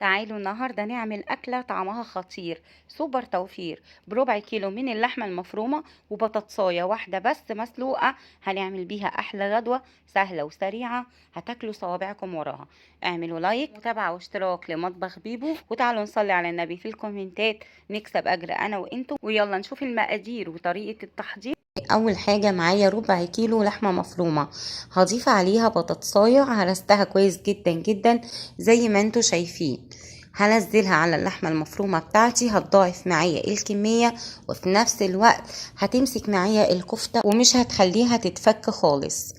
تعالوا النهاردة نعمل أكلة طعمها خطير سوبر توفير بربع كيلو من اللحمة المفرومة وبطاطساية واحدة بس مسلوقة. هنعمل بيها أحلى غدوة سهلة وسريعة هتاكلوا صوابعكم وراها. اعملوا لايك متابعة واشتراك لمطبخ بيبو وتعالوا نصلي على النبي في الكومنتات نكسب أجر أنا وإنتوا. ويلا نشوف المقادير وطريقة التحضير. اول حاجه معايا ربع كيلو لحمه مفرومه، هضيف عليها بطاطسايه هرستها كويس جدا جدا زي ما انتوا شايفين. هنزلها على اللحمه المفرومه بتاعتي، هتضاعف معايا الكميه وفي نفس الوقت هتمسك معايا الكفته ومش هتخليها تتفك خالص.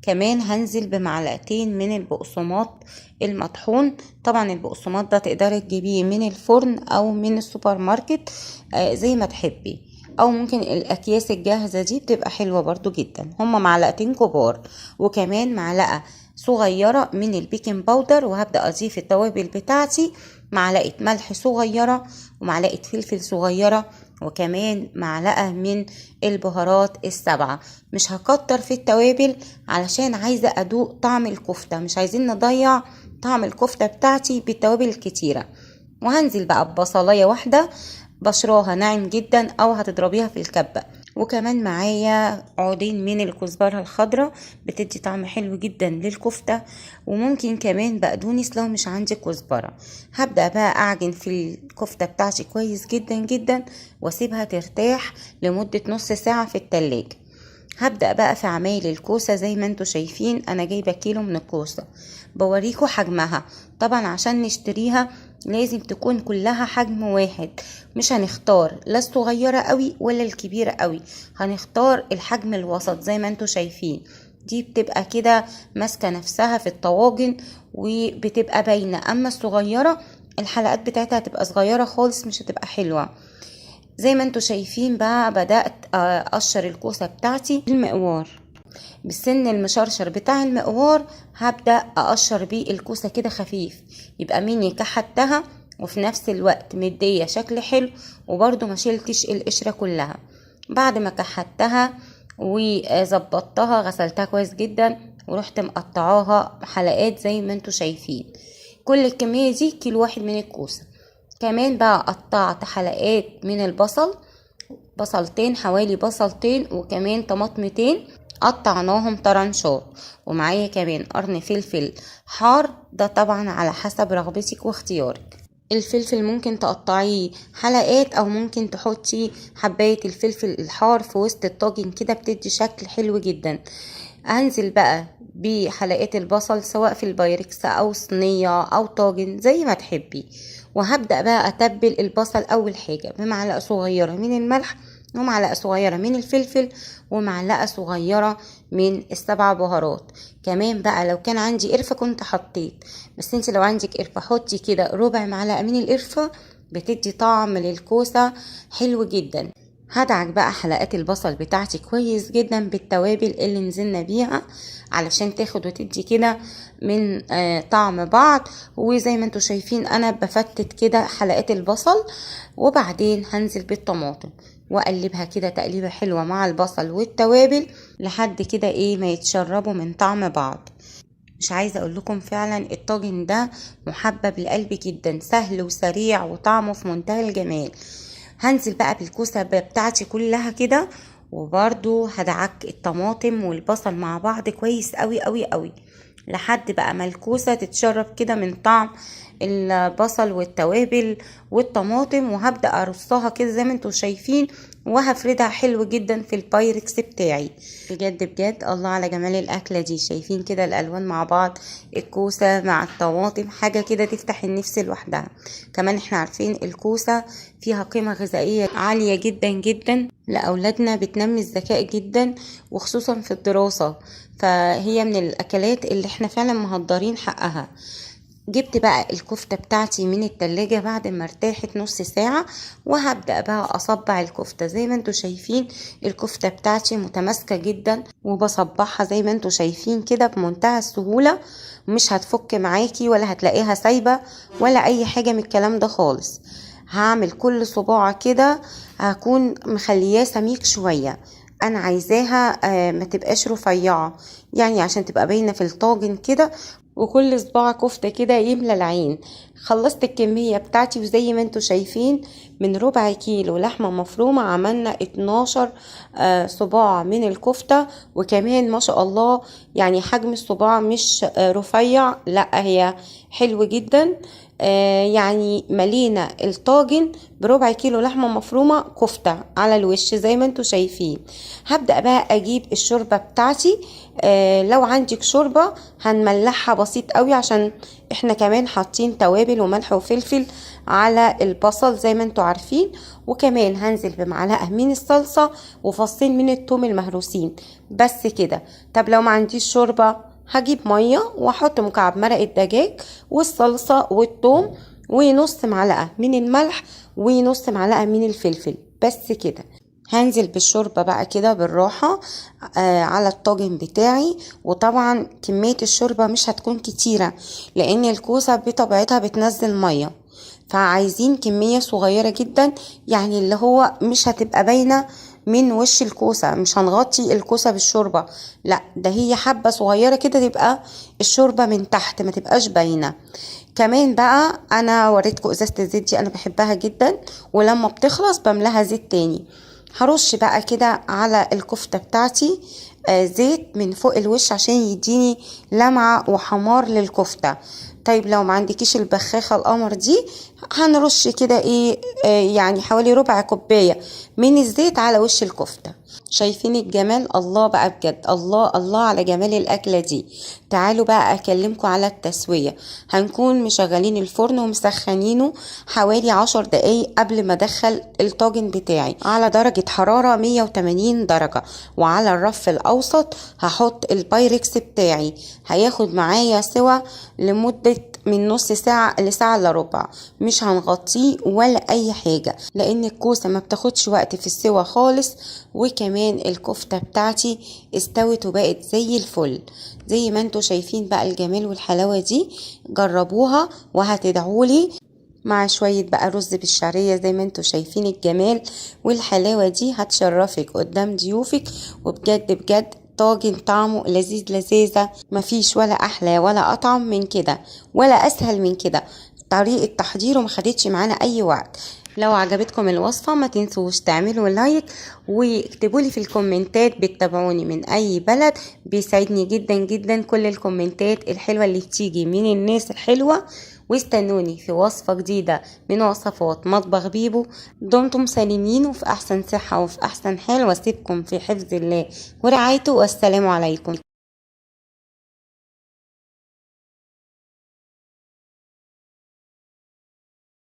كمان هنزل بمعلقتين من البقسماط المطحون. طبعا البقسماط ده تقدري تجيبيه من الفرن او من السوبر ماركت، زي ما تحبي، او ممكن الاكياس الجاهزة دي بتبقى حلوة برضو جدا. هما معلقتين كبار وكمان معلقة صغيرة من البيكنج باودر، وهبدأ اضيف التوابل بتاعتي، معلقة ملح صغيرة ومعلقة فلفل صغيرة وكمان معلقة من البهارات السبعة. مش هكتر في التوابل علشان عايزة ادوق طعم الكفتة، مش عايزين نضيع طعم الكفتة بتاعتي بالتوابل الكتيرة. وهنزل بقى ببصلاية واحدة بشراها ناعم جدا او هتضربيها في الكبة، وكمان معايا عودين من الكزبرة الخضراء بتدي طعم حلو جدا للكفتة، وممكن كمان بقدونس لو مش عندي كزبرة. هبدأ بقى اعجن في الكفتة بتاعتي كويس جدا جدا واسيبها ترتاح لمدة نص ساعة في التلاجة. هبدأ بقى في عمايل الكوسة. زي ما انتوا شايفين انا جايبة كيلو من الكوسة، بوريكوا حجمها. طبعا عشان نشتريها لازم تكون كلها حجم واحد، مش هنختار لا الصغيرة قوي ولا الكبيرة قوي، هنختار الحجم الوسط زي ما انتوا شايفين. دي بتبقى كده ماسكة نفسها في الطواجن وبتبقى باينة، اما الصغيرة الحلقات بتاعتها هتبقى صغيرة خالص مش هتبقى حلوة. زي ما انتوا شايفين بقى بدأت اقشر الكوسة بتاعتي بالمقوار، بالسن المشرشر بتاع المقوار. هبدأ اقشر بيه الكوسة كده خفيف، يبقى مني كحتها وفي نفس الوقت مدية شكل حلو وبرضو ما شلتش القشرة كلها. بعد ما كحتها وظبطتها غسلتها كويس جدا ورحت مقطعاها حلقات زي ما انتوا شايفين. كل الكمية دي كيلو واحد من الكوسة. كمان بقى قطعت حلقات من البصل، بصلتين حوالي بصلتين وكمان طماطمتين قطعناهم طرنشات، ومعايا كمان قرن فلفل حار، ده طبعا على حسب رغبتك واختيارك. الفلفل ممكن تقطعيه حلقات او ممكن تحطي حباية الفلفل الحار في وسط الطاجن كده بتدي شكل حلو جدا. هنزل بقى بحلقات البصل سواء في البايركس او صينية او طاجن زي ما تحبي. وهبدأ بقى اتبل البصل اول حاجة بمعلقة صغيرة من الملح ومعلقة صغيرة من الفلفل ومعلقة صغيرة من السبع بهارات. كمان بقى لو كان عندي قرفة كنت حطيت، بس انت لو عندك قرفة حطي كده ربع معلقة من القرفة، بتدي طعم للكوسة حلو جدا. هدعك بقى حلقات البصل بتاعتي كويس جدا بالتوابل اللي نزلنا بيها علشان تاخد وتدي كده من طعم بعض. وزي ما انتوا شايفين انا بفتت كده حلقات البصل، وبعدين هنزل بالطماطم واقلبها كده تقليبه حلوه مع البصل والتوابل لحد كده ايه ما يتشربوا من طعم بعض. مش عايزه اقول لكم فعلا الطاجن ده محبب لقلبي جدا، سهل وسريع وطعمه في منتهى الجمال. هنزل بقى بالكوسه بتاعتي كلها كده، وبرضو هدعك الطماطم والبصل مع بعض كويس قوي قوي قوي لحد بقى ما الكوسه تتشرب كده من طعم البصل والتوابل والطماطم. وهبدأ ارصها كده زي ما انتوا شايفين وهفردها حلو جدا في البايركس بتاعي. بجد بجد الله على جمال الاكله دي. شايفين كده الالوان مع بعض، الكوسه مع الطماطم حاجه كده تفتح النفس لوحدها. كمان احنا عارفين الكوسه فيها قيمه غذائيه عاليه جدا جدا لاولادنا، بتنمي الذكاء جدا وخصوصا في الدراسه، فهي من الاكلات اللي احنا فعلا مهدرين حقها. جبت بقى الكفتة بتاعتي من التلاجة بعد ما ارتاحت نص ساعة، وهبدأ بقى اصبع الكفتة. زي ما انتوا شايفين الكفتة بتاعتي متماسكة جدا وبصبعها زي ما انتوا شايفين كده بمنتهى السهولة، مش هتفك معاكي ولا هتلاقيها سايبة ولا اي حاجة من الكلام ده خالص. هعمل كل صباع كده هكون مخلياه سميك شوية، انا عايزاها ما تبقاش رفيعة يعني عشان تبقى باينة في الطاجن كده، وكل صباع كفتة كده يملى العين. خلصت الكمية بتاعتي، وزي ما انتوا شايفين من ربع كيلو لحمة مفرومة عملنا 12 صباع من الكفتة. وكمان ما شاء الله يعني حجم الصباع مش رفيع، لا هي حلو جدا. يعني ملينا الطاجن بربع كيلو لحمة مفرومة كفتة على الوش زي ما انتوا شايفين. هبدأ بقى اجيب الشوربة بتاعتي. لو عندك شوربة هنملحها بسيط قوي، عشان احنا كمان حاطين توابل وملح وفلفل على البصل زي ما انتوا عارفين. وكمان هنزل بمعلقة من الصلصة وفصين من الثوم المهروسين بس كده. طب لو ما عنديش شوربة هجيب مية واحط مكعب مرقة دجاج والصلصة والثوم ونص معلقة من الملح ونص معلقة من الفلفل بس كده. هنزل بالشوربة بقى كده بالراحة على الطاجن بتاعي. وطبعا كمية الشوربة مش هتكون كتيرة، لان الكوسة بطبيعتها بتنزل مية، فعايزين كمية صغيرة جدا، يعني اللي هو مش هتبقى باينة من وش الكوسة، مش هنغطي الكوسة بالشوربة، لا ده هي حبة صغيرة كده تبقى الشوربة من تحت ما تبقاش باينة. كمان بقى انا وريتكم ازازة الزيت دي انا بحبها جدا، ولما بتخلص بملاها زيت تاني. هرش بقى كده على الكفتة بتاعتي زيت من فوق الوش عشان يديني لمعة وحمار للكفتة. طيب لو ما عندكيش البخاخة القمر دي هنرش كده ايه يعني حوالي ربع كوباية من الزيت على وش الكفتة. شايفين الجمال؟ الله بقى بجد، الله الله على جمال الاكلة دي. تعالوا بقى اكلمكم على التسوية. هنكون مشغلين الفرن ومسخنينه حوالي 10 دقايق قبل ما ادخل الطاجن بتاعي على درجة حرارة 180 درجة. وعلى الرف الاوسط هحط البايركس بتاعي، هياخد معايا سوا لمدة من نص ساعة لساعة الا ربع. مش هنغطيه ولا اي حاجة، لان الكوسة ما بتاخدش وقت في السوا خالص. وكمان الكفتة بتاعتي استوت وبقت زي الفل. زي ما انتوا شايفين بقى الجمال والحلاوة دي، جربوها وهتدعولي. مع شوية بقى رز بالشعرية زي ما انتوا شايفين الجمال والحلاوة دي، هتشرفك قدام ضيوفك. وبجد بجد طاجن طعمه لذيذ لذيذة، مفيش ولا احلى ولا اطعم من كده ولا اسهل من كده. طريقة تحضيره مخدتش معانا اي وقت. لو عجبتكم الوصفة ما تنسوش تعملوا لايك واكتبوا لي في الكومنتات بتتابعوني من اي بلد. بيسعدني جدا جدا كل الكومنتات الحلوة اللي بتيجي من الناس الحلوة. واستنوني في وصفة جديدة من وصفات مطبخ بيبو. دمتم سالمين وفي احسن صحة وفي احسن حال، واسيبكم في حفظ الله ورعايته، والسلام عليكم.